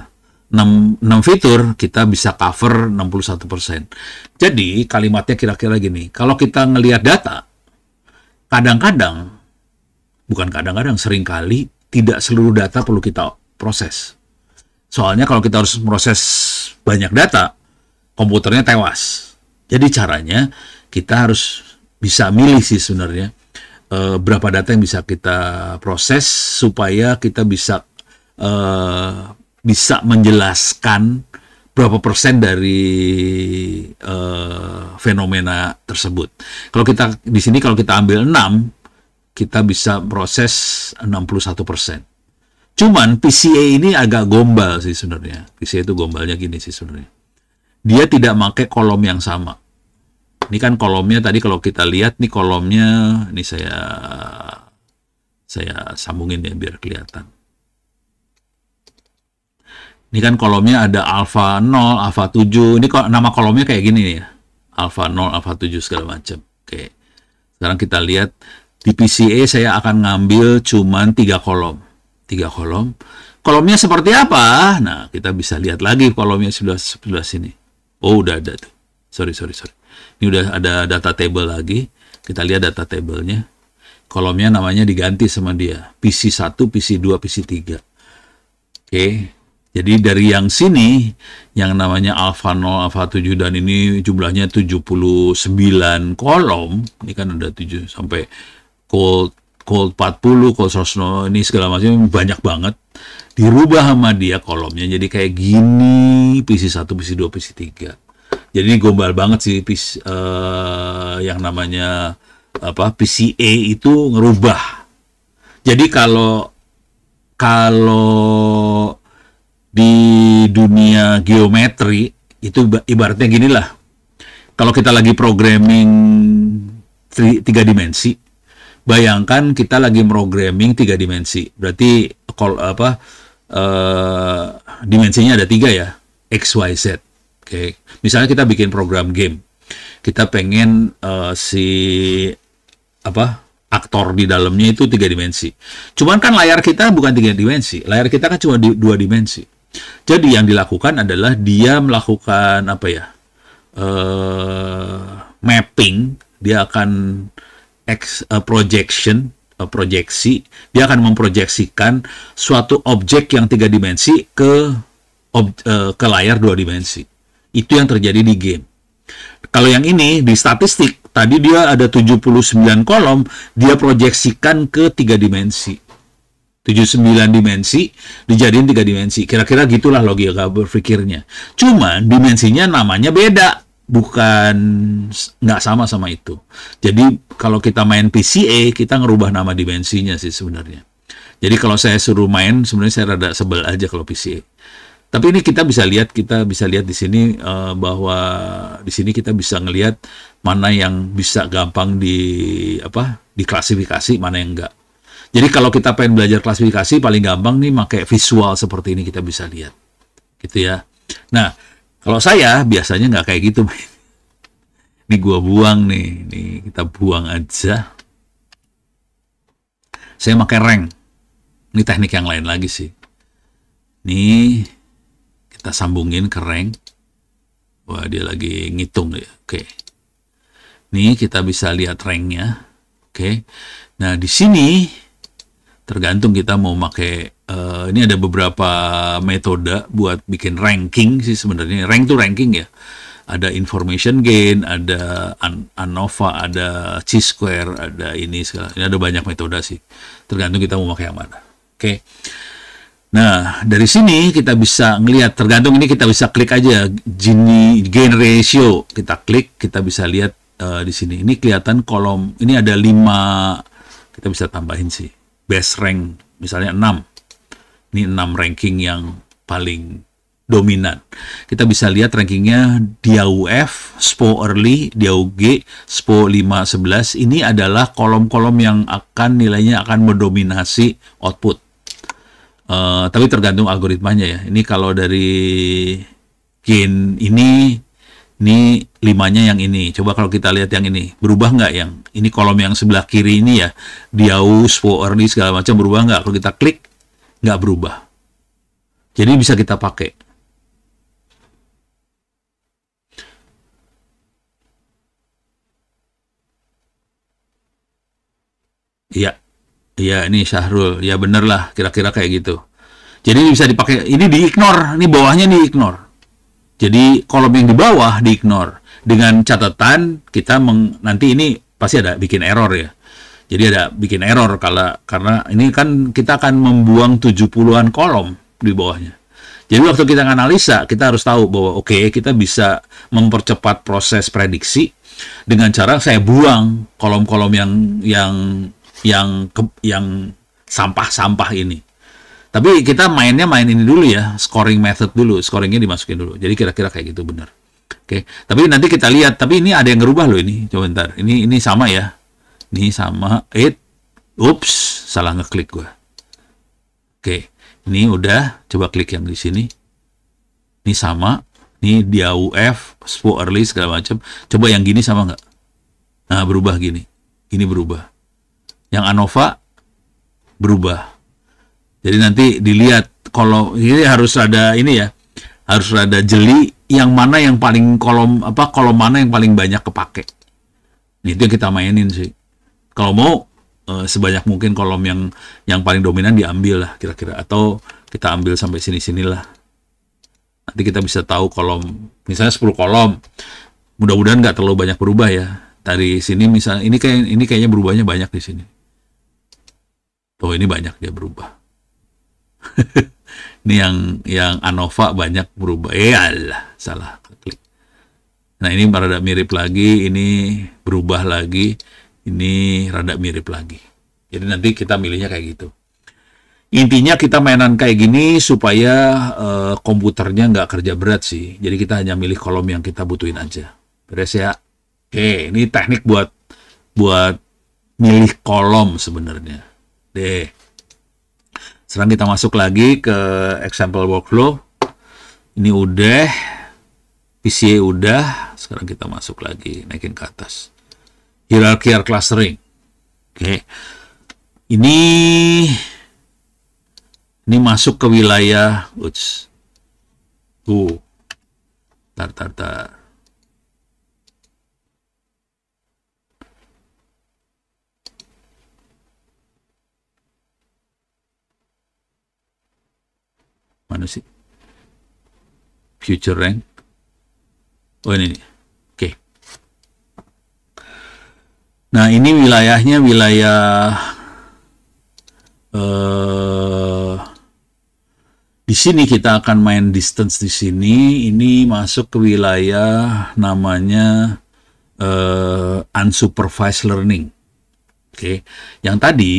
6 fitur, kita bisa cover 61%. Jadi kalimatnya kira-kira gini, kalau kita ngelihat data, seringkali tidak seluruh data perlu kita proses. Soalnya kalau kita harus proses banyak data, komputernya tewas. Jadi caranya kita harus bisa milih sih sebenarnya berapa data yang bisa kita proses supaya kita bisa menjelaskan berapa persen dari fenomena tersebut. Kalau kita di sini kalau kita ambil 6, kita bisa proses 61%. Cuman PCA ini agak gombal sih sebenarnya. PCA itu gombalnya gini sih sebenarnya. Dia tidak pakai kolom yang sama. Ini kan kolomnya tadi kalau kita lihat nih kolomnya, ini saya sambungin ya biar kelihatan. Ini kan kolomnya ada alpha 0, alpha 7. Ini nama kolomnya kayak gini nih ya. Alpha 0, alpha 7 segala macam. Oke. Sekarang kita lihat di PCA saya akan ngambil cuman 3 kolom. 3 kolom. Kolomnya seperti apa? Nah, kita bisa lihat lagi kolomnya sebelah sini. Oh, udah ada tuh. Sorry. Ini udah ada data table lagi. Kita lihat data tablenya. Kolomnya namanya diganti sama dia. PC1, PC2, PC3. Oke. Jadi dari yang sini, yang namanya alpha 0, alpha 7, dan ini jumlahnya 79 kolom, ini kan ada 7 sampai cold 40, cold 100, ini segala macam banyak banget. Dirubah sama dia kolomnya jadi kayak gini, PC1, PC2, PC3. Jadi gombal banget sih yang namanya PCA itu ngerubah. Jadi kalau di dunia geometri itu ibaratnya gini lah. Kalau kita lagi programming 3 dimensi, bayangkan kita lagi programming 3 dimensi. Berarti dimensinya ada 3 ya, X, Y, Z. Oke. Misalnya kita bikin program game. Kita pengen aktor di dalamnya itu 3 dimensi. Cuman kan layar kita bukan 3 dimensi. Layar kita kan cuma 2 dimensi. Jadi yang dilakukan adalah dia melakukan mapping. Dia akan proyeksi. Dia akan memproyeksikan suatu objek yang 3 dimensi ke layar 2 dimensi. Itu yang terjadi di game. Kalau yang ini di statistik, tadi dia ada 79 kolom, dia proyeksikan ke 3 dimensi. 79 dimensi dijadiin 3 dimensi. Kira-kira gitulah logika berpikirnya. Cuman dimensinya namanya beda. Bukan, nggak sama itu. Jadi kalau kita main PCA, kita ngerubah nama dimensinya sih sebenarnya. Jadi kalau saya suruh main, sebenarnya saya rada sebel aja kalau PCA. Tapi ini kita bisa lihat di sini bahwa di sini kita bisa ngelihat mana yang bisa gampang diklasifikasi, mana yang enggak. Jadi kalau kita pengen belajar klasifikasi, paling gampang nih pakai visual seperti ini, kita bisa lihat. Gitu ya. Nah, kalau saya biasanya nggak kayak gitu. Ini gua buang nih. Nih, kita buang aja. Saya pakai rank. Ini teknik yang lain lagi sih. Nih, kita sambungin ke rank. Wah, dia lagi ngitung ya. Oke. Nih, kita bisa lihat ranknya. Oke. Nah, di sini tergantung kita mau pakai ini ada beberapa metode buat bikin ranking sih sebenarnya. Rank tuh ranking ya. Ada information gain, ada ANOVA, ada chi-square, ada ini segala. Ini ada banyak metode sih. Tergantung kita mau pakai yang mana. Oke. Nah, dari sini kita bisa ngelihat, tergantung ini kita bisa klik aja gain ratio. Kita klik, kita bisa lihat di sini. Ini kelihatan kolom, ini ada 5, kita bisa tambahin sih. Best rank, misalnya 6. Ini 6 ranking yang paling dominan. Kita bisa lihat rankingnya Diau F, SPO Early, Diau G, SPO 511. Ini adalah kolom-kolom yang nilainya akan mendominasi output. Tapi tergantung algoritmanya ya. Ini kalau dari gain ini 5-nya yang ini. Coba kalau kita lihat yang ini, berubah nggak yang ini kolom yang sebelah kiri ini ya, Diau, SPO Early segala macam berubah nggak? Kalau kita klik, nggak berubah. Jadi bisa kita pakai. Iya, iya ini Syahrul. Ya bener lah, kira-kira kayak gitu. Jadi bisa dipakai, ini di-ignore, ini bawahnya di-ignore. Jadi kolom yang di bawah di-ignore. Dengan catatan kita nanti ini pasti ada bikin error ya. Jadi ada bikin error karena ini kan kita akan membuang 70-an kolom di bawahnya. Jadi waktu kita analisa, kita harus tahu bahwa kita bisa mempercepat proses prediksi dengan cara saya buang kolom-kolom yang sampah-sampah ini. Tapi kita main ini dulu ya, scoring method dulu, scoringnya dimasukin dulu. Jadi kira-kira kayak gitu benar. Oke. Tapi nanti kita lihat, tapi ini ada yang ngerubah loh ini. Coba bentar. Ini sama ya. Ini sama. Ups, salah ngeklik gua. Oke. Ini udah, coba klik yang di sini. Ini sama. Ini Diau F, SPO Early segala macam. Coba yang gini sama nggak? Nah, berubah gini. Ini berubah. Yang ANOVA berubah. Jadi nanti dilihat kalau ini harus ada ini ya. Harus ada jeli yang mana yang paling kolom mana yang paling banyak kepake. Nah, itu yang kita mainin sih. Kalau mau sebanyak mungkin kolom yang paling dominan diambil lah kira-kira, atau kita ambil sampai sini-sinilah. Nanti kita bisa tahu kolom, misalnya 10 kolom. Mudah-mudahan nggak terlalu banyak berubah ya. Dari sini misalnya ini kayaknya berubahnya banyak di sini. Oh, ini banyak dia berubah. Ini yang ANOVA banyak berubah. Alah, salah klik. Nah, ini rada mirip lagi, ini berubah lagi, ini rada mirip lagi. Jadi nanti kita milihnya kayak gitu. Intinya kita mainan kayak gini supaya komputernya nggak kerja berat sih. Jadi kita hanya milih kolom yang kita butuhin aja. Beres ya. Oke, ini teknik buat milih kolom sebenarnya. Deh. Sekarang kita masuk lagi ke example workflow. Ini udah, PCA udah. Sekarang kita masuk lagi, naikin ke atas. Hierarchical clustering. Oke. Ini masuk ke wilayah, tar. Mana sih? Future rank. Oh, ini nih. Oke. Nah, ini wilayahnya wilayah di sini kita akan main distance di sini. Ini masuk ke wilayah namanya unsupervised learning. Oke. Yang tadi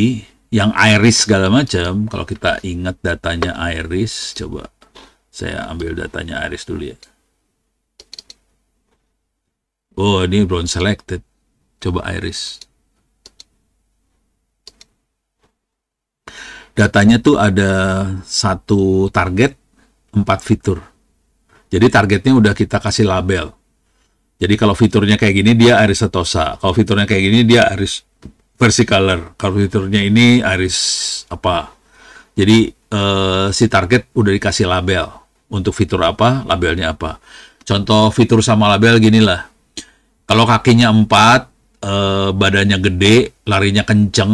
yang iris segala macam, kalau kita ingat datanya iris, coba saya ambil datanya iris dulu ya. Oh, ini belum selected. Coba iris. Datanya tuh ada satu target, 4 fitur. Jadi targetnya udah kita kasih label. Jadi kalau fiturnya kayak gini dia iris setosa. Kalau fiturnya kayak gini dia iris versicolor. Kalau fiturnya ini iris apa. Jadi si target udah dikasih label. Untuk fitur apa, labelnya apa. Contoh fitur sama label ginilah. Kalau kakinya 4, badannya gede, larinya kenceng,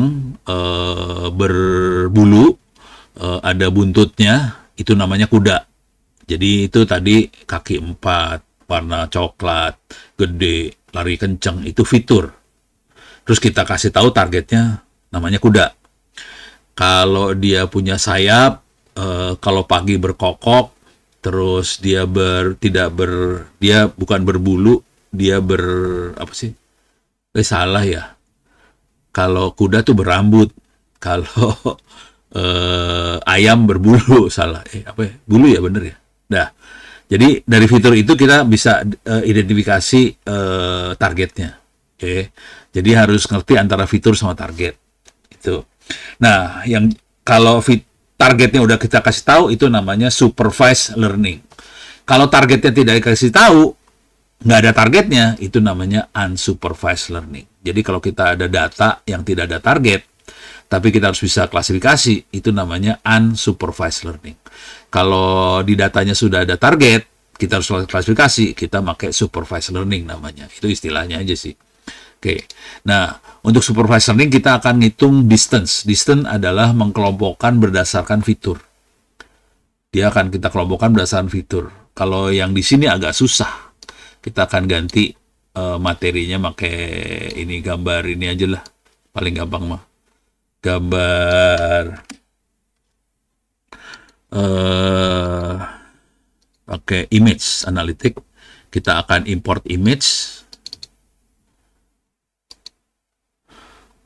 berbulu, ada buntutnya, itu namanya kuda. Jadi itu tadi kaki 4, warna coklat, gede, lari kenceng, itu fitur. Terus kita kasih tahu targetnya namanya kuda. Kalau dia punya sayap, kalau pagi berkokok, terus dia dia bukan berbulu, dia apa sih? Salah ya. Kalau kuda tuh berambut, kalau ayam berbulu, salah. Apa ya? Bulu ya, bener ya. Nah, jadi dari fitur itu kita bisa identifikasi targetnya. Oke. Jadi harus ngerti antara fitur sama target. Itu. Nah, yang kalau targetnya udah kita kasih tahu, itu namanya supervised learning. Kalau targetnya tidak dikasih tahu, nggak ada targetnya, itu namanya unsupervised learning. Jadi kalau kita ada data yang tidak ada target, tapi kita harus bisa klasifikasi, itu namanya unsupervised learning. Kalau di datanya sudah ada target, kita harus klasifikasi, kita pakai supervised learning namanya. Itu istilahnya aja sih. Oke. Nah, untuk supervised learning kita akan ngitung distance. Distance adalah mengkelompokkan berdasarkan fitur. Dia akan kita kelompokkan berdasarkan fitur. Kalau yang di sini agak susah. Kita akan ganti materinya pakai ini, gambar ini aja lah. Paling gampang mah. Gambar pakai image analytic. Kita akan import image.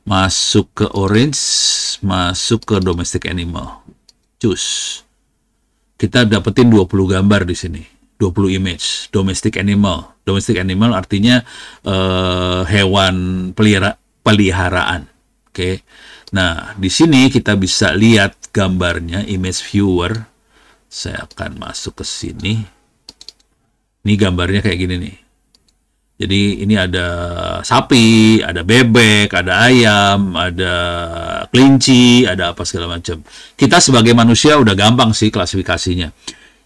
Masuk ke orange, masuk ke domestic animal. Choose. Kita dapetin 20 gambar di sini. 20 image. Domestic animal. Domestic animal artinya hewan peliharaan. Oke. Nah, di sini kita bisa lihat gambarnya, image viewer. Saya akan masuk ke sini. Ini gambarnya kayak gini nih. Jadi ini ada sapi, ada bebek, ada ayam, ada kelinci, ada apa segala macam. Kita sebagai manusia udah gampang sih klasifikasinya.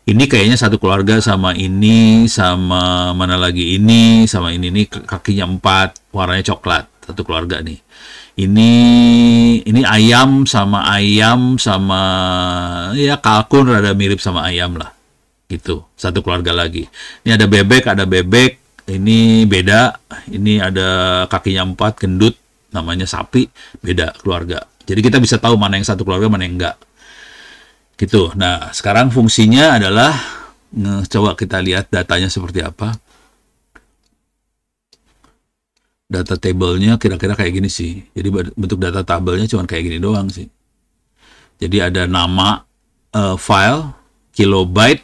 Ini kayaknya satu keluarga sama ini, sama mana lagi ini, sama ini nih kakinya 4, warnanya coklat, satu keluarga nih. Ini ayam sama ya kalkun rada mirip sama ayam lah. Gitu, satu keluarga lagi. Ini ada bebek, ini beda. Ini ada kakinya 4, gendut, namanya sapi, beda keluarga. Jadi kita bisa tahu mana yang satu keluarga, mana yang enggak. Gitu. Nah, sekarang fungsinya adalah, coba kita lihat datanya seperti apa. Data table-nya kira-kira kayak gini sih. Jadi bentuk data tabelnya cuma kayak gini doang sih. Jadi ada nama file, kilobyte,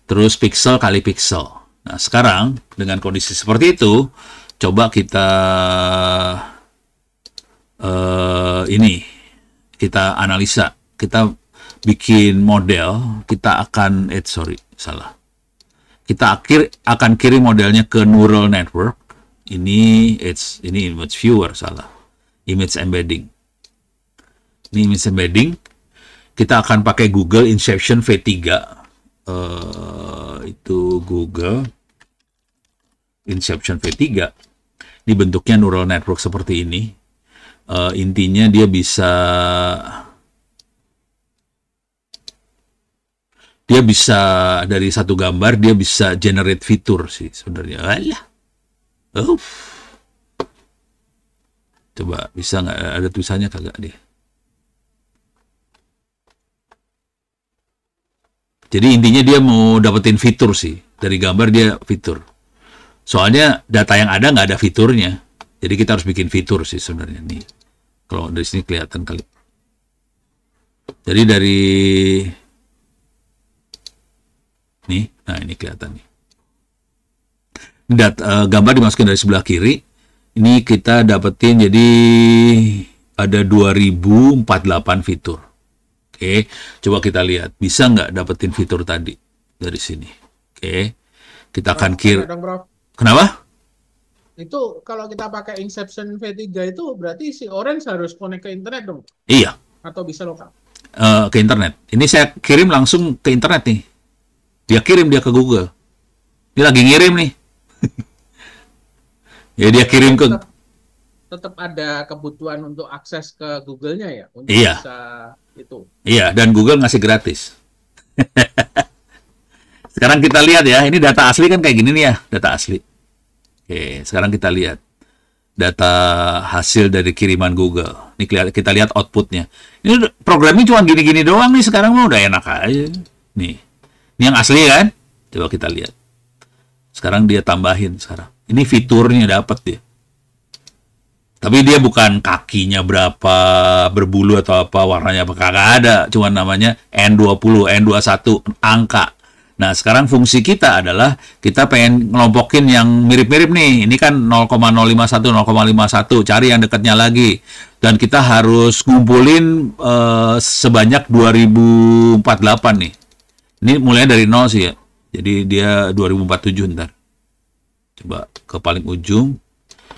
terus pixel kali pixel. Nah, sekarang dengan kondisi seperti itu, coba kita kita analisa, kita bikin model, kita akan kita akan kirim modelnya ke neural network. Ini image viewer, image embedding. Ini image embedding. Kita akan pakai Google Inception V3. Itu Google Inception V3. Ini bentuknya neural network seperti ini. Intinya dia bisa dari satu gambar dia bisa generate fitur sih sebenarnya. Alah. Coba bisa nggak ada tulisannya kagak dia? Jadi intinya dia mau dapetin fitur sih. Dari gambar dia fitur. Soalnya data yang ada nggak ada fiturnya. Jadi kita harus bikin fitur sih sebenarnya nih. Kalau dari sini kelihatan kali. Jadi dari nih, nah ini kelihatan nih. Gambar dimasukin dari sebelah kiri. Ini kita dapetin jadi ada 2048 fitur. Oke, coba kita lihat. Bisa nggak dapetin fitur tadi dari sini? Oke, kita akan Kenapa? Itu kalau kita pakai Inception V3 itu berarti si Orange harus connect ke internet dong? Iya. Atau bisa lokal? Ke internet. Ini saya kirim langsung ke internet nih. Dia kirim dia ke Google. Ini lagi ngirim nih. Ya dia kirim ke. Tetap ada kebutuhan untuk akses ke Google-nya ya, untuk iya. Bisa itu. Iya, dan Google ngasih gratis. Sekarang kita lihat ya, ini data asli kan kayak gini nih ya, data asli. Oke, sekarang kita lihat data hasil dari kiriman Google. Ini kita lihat outputnya. Ini programnya cuma gini-gini doang nih, sekarang mah udah enak aja. Nih, ini yang asli kan? Coba kita lihat. Sekarang dia tambahin sekarang. Ini fiturnya dapat dia. Tapi dia bukan kakinya berapa, berbulu atau apa, warnanya apa, kagak ada. Cuma namanya N20, N21, angka. Nah, sekarang fungsi kita adalah kita pengen ngelompokin yang mirip-mirip nih. Ini kan 0,051, 0,51. Cari yang dekatnya lagi. Dan kita harus ngumpulin sebanyak 2048 nih. Ini mulai dari 0 sih ya. Jadi dia 2047 ntar. Coba ke paling ujung.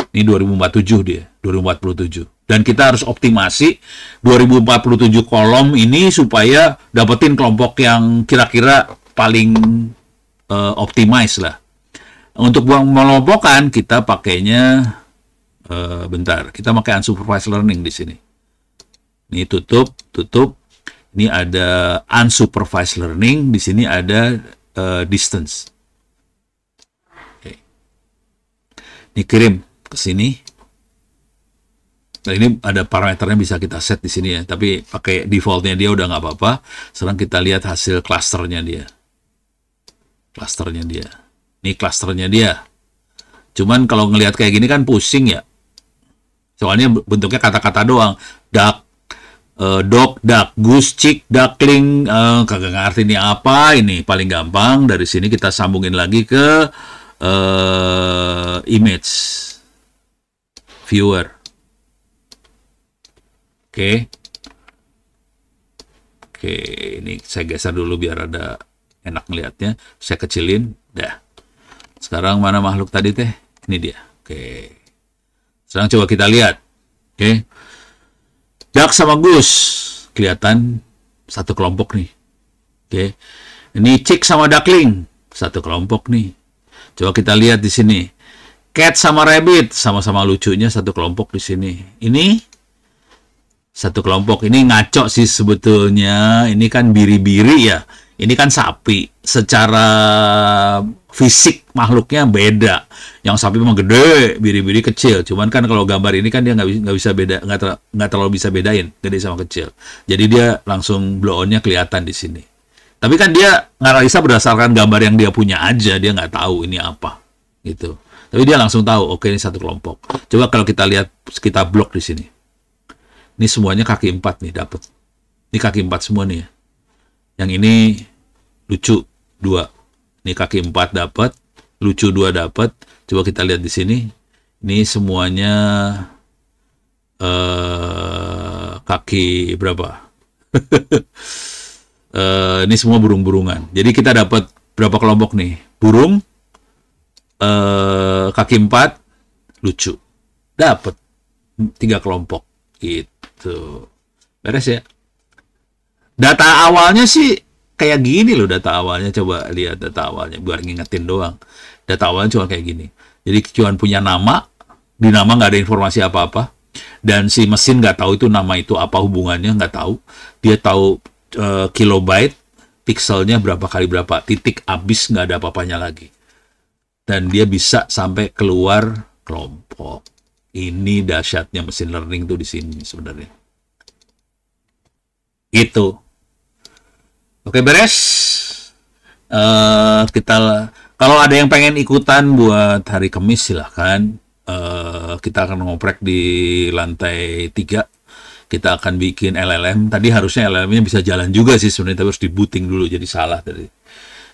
Ini 2047 dia, 2047. Dan kita harus optimasi 2047 kolom ini supaya dapetin kelompok yang kira-kira paling optimize lah. Untuk melompokkan kita pakainya bentar. Kita pakai unsupervised learning di sini. Ini tutup. Ini ada unsupervised learning, di sini ada distance. Oke. Ini kirim ke sini. Nah, ini ada parameternya bisa kita set di sini ya, tapi pakai defaultnya dia udah nggak apa-apa. Sekarang kita lihat hasil klasternya dia. Ini klasternya dia. Cuman kalau ngelihat kayak gini kan pusing ya. Soalnya bentuknya kata-kata doang. Duck, dog, duck, goose, chick, duckling, kagak ngerti ini apa. Ini paling gampang. Dari sini kita sambungin lagi ke image viewer. Oke, ini saya geser dulu biar ada enak ngelihatnya. Saya kecilin, dah. Sekarang mana makhluk tadi teh? Ini dia. Oke. Sekarang coba kita lihat. Oke. Duck sama goose kelihatan satu kelompok nih. Oke. Ini chick sama duckling satu kelompok nih. Coba kita lihat di sini. Cat sama rabbit sama-sama lucunya satu kelompok di sini. Ini satu kelompok. Ini ngaco sih sebetulnya. Ini kan biri-biri ya. Ini kan sapi, secara fisik makhluknya beda. Yang sapi memang gede, biri-biri kecil. Cuman kan kalau gambar ini kan dia nggak bisa beda, nggak terlalu bisa bedain gede sama kecil. Jadi dia langsung blow on-nya kelihatan di sini. Tapi kan dia nganalisa berdasarkan gambar yang dia punya aja, dia nggak tahu ini apa, gitu. Tapi dia langsung tahu, oke ini satu kelompok. Coba kalau kita lihat, kita blok di sini. Ini semuanya kaki 4 nih dapat. Ini kaki 4 semua nih ya. Yang ini lucu 2. Ini kaki 4 dapat, lucu 2 dapat. Coba kita lihat di sini. Ini semuanya kaki berapa? Ini semua burung-burungan. Jadi kita dapat berapa kelompok nih? Burung, kaki 4, lucu. Dapat 3 kelompok. Gitu. Beres ya? Data awalnya sih kayak gini loh, data awalnya. Coba lihat data awalnya, biar ngingetin doang. Data awalnya cuma kayak gini. Jadi cuma punya nama, di nama nggak ada informasi apa-apa. Dan si mesin nggak tahu itu nama itu apa hubungannya, nggak tahu. Dia tahu kilobyte, pixelnya berapa kali berapa, titik habis nggak ada apa-apanya lagi. Dan dia bisa sampai keluar kelompok. Ini dahsyatnya mesin learning tuh di sini sebenarnya. Itu. Oke, beres. Kita kalau ada yang pengen ikutan buat hari Kamis silahkan. Kita akan ngoprek di lantai 3. Kita akan bikin LLM. Tadi harusnya LLM-nya bisa jalan juga sih sebenarnya, tapi harus di-booting dulu, jadi salah tadi.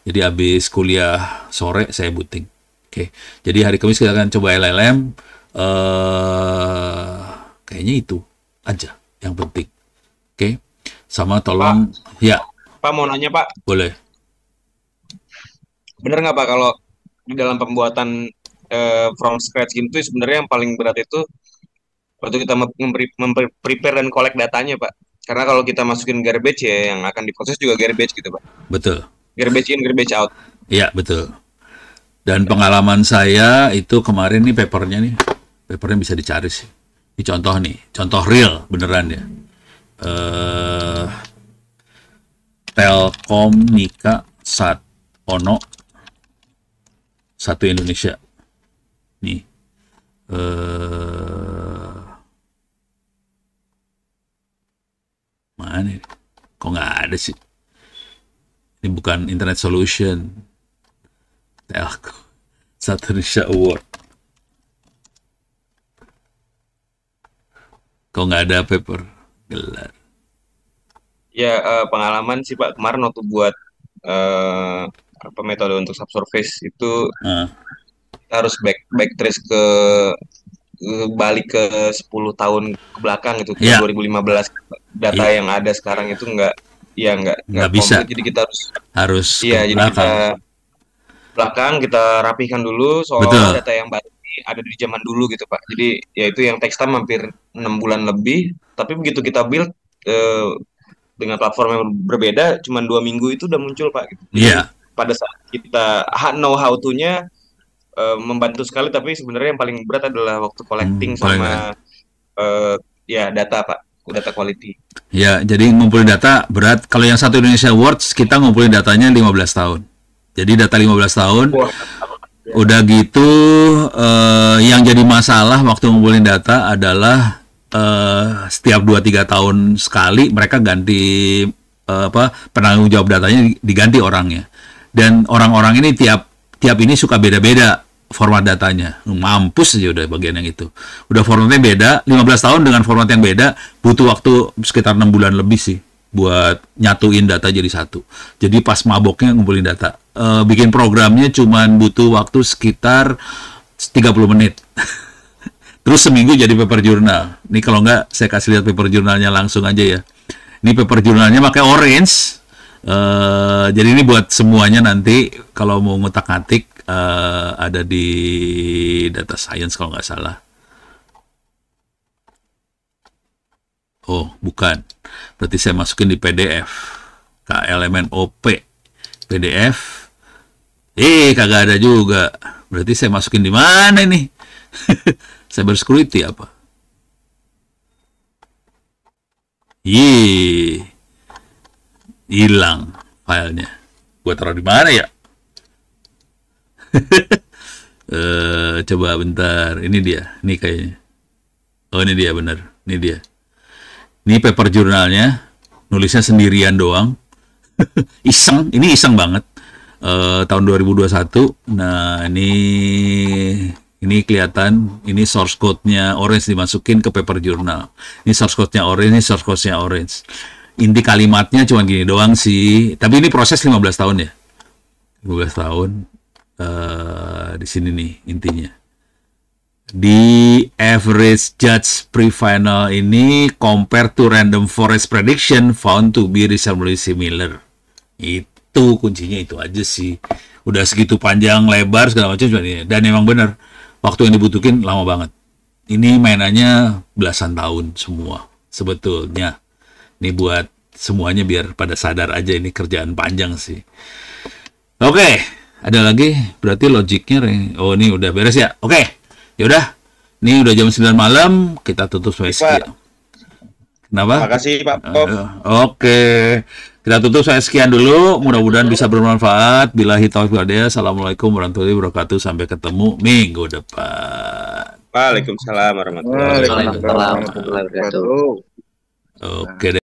Jadi habis kuliah sore saya booting. Oke. Jadi hari Kamis kita akan coba LLM. Kayaknya itu aja yang penting. Oke. Sama tolong Pak, ya, Pak mau nanya Pak, boleh. bener nggak Pak kalau di dalam pembuatan from scratch gitu sebenarnya yang paling berat itu waktu kita prepare dan collect datanya Pak. Karena kalau kita masukin garbage ya yang akan diproses juga garbage gitu Pak. Betul. Garbage in, garbage out. Iya, betul. Dan pengalaman saya itu kemarin nih papernya bisa dicari sih. Ini contoh real beneran ya. Telkom Nika Sat Ono 1 Indonesia. Nih. Mana ini? Kok nggak ada sih? Ini bukan Internet Solution. Telkom 1 Indonesia Award. Kok nggak ada paper? Gelar. Ya pengalaman sih Pak kemarin waktu buat apa metode untuk subsurface itu Nah, kita harus back trace balik ke 10 tahun ke belakang itu ke ya, 2015. Data iya, yang ada sekarang itu nggak nggak bisa. komplit, jadi kita Harus ke jadi kita belakang. belakang kita rapihkan dulu soal Betul. data yang baru ini ada di zaman dulu gitu Pak. Jadi ya itu yang text time hampir 6 bulan lebih, tapi begitu kita build eh, dengan platform yang berbeda cuma 2 minggu itu udah muncul Pak gitu. Jadi Iya. pada saat kita know how to-nya membantu sekali, tapi sebenarnya yang paling berat adalah waktu collecting Paling berat. sama ya data Pak, data quality. Ya, jadi ngumpulin data berat. Kalau yang 1 Indonesia Awards, kita ngumpulin datanya 15 tahun. Jadi data 15 tahun. Wah, Udah gitu, yang jadi masalah waktu ngumpulin data adalah setiap 2-3 tahun sekali mereka ganti penanggung jawab datanya diganti orangnya. Dan orang-orang ini tiap ini suka beda-beda format datanya. Mampus aja udah bagian yang itu. Udah formatnya beda, 15 tahun dengan format yang beda, butuh waktu sekitar 6 bulan lebih sih buat nyatuin data jadi satu. Jadi pas maboknya ngumpulin data. Bikin programnya cuman butuh waktu sekitar 30 menit. Terus seminggu jadi paper jurnal. Ini kalau nggak, saya kasih lihat paper jurnalnya langsung aja ya. Ini paper jurnalnya pakai Orange. Jadi ini buat semuanya nanti kalau mau ngutak-ngatik ada di data science kalau nggak salah. Oh, bukan. Berarti saya masukin di PDF. KLMNOP. PDF. Kagak ada juga. Berarti saya masukin di mana nih? Cybersecurity apa? Hilang. filenya. Gua taruh di mana ya? Coba bentar. Ini dia. Ini kayaknya. Oh, ini dia bener. Ini dia. Ini paper jurnalnya. Nulisnya sendirian doang. Iseng. Ini iseng banget. Tahun 2021. Nah, ini kelihatan. Ini source code-nya orange dimasukin ke paper jurnal. Ini source code-nya orange. Ini source code-nya orange. Inti kalimatnya cuma gini doang sih. Tapi ini proses 15 tahun ya. 15 tahun. Di sini nih intinya. Di average judge pre-final ini compared to random forest prediction found to be reasonably similar. Itu kuncinya itu aja sih. Udah segitu panjang lebar segala macam dan emang bener waktu yang dibutuhin lama banget. Ini mainannya belasan tahun semua sebetulnya. Ini buat semuanya biar pada sadar aja ini kerjaan panjang sih. Oke. Ada lagi? Berarti logiknya, oh ini udah beres ya? Oke, yaudah. Ini udah jam 9 malam, kita tutup sampai sekian. Kenapa? Makasih Pak. Oke, kita tutup sampai sekian dulu. Mudah-mudahan bisa bermanfaat. Billahi taufiq wal hidayah. Assalamualaikum warahmatullahi wabarakatuh. Sampai ketemu minggu depan. Waalaikumsalam warahmatullahi wabarakatuh. Waalaikumsalam warahmatullahi wabarakatuh. Oke deh.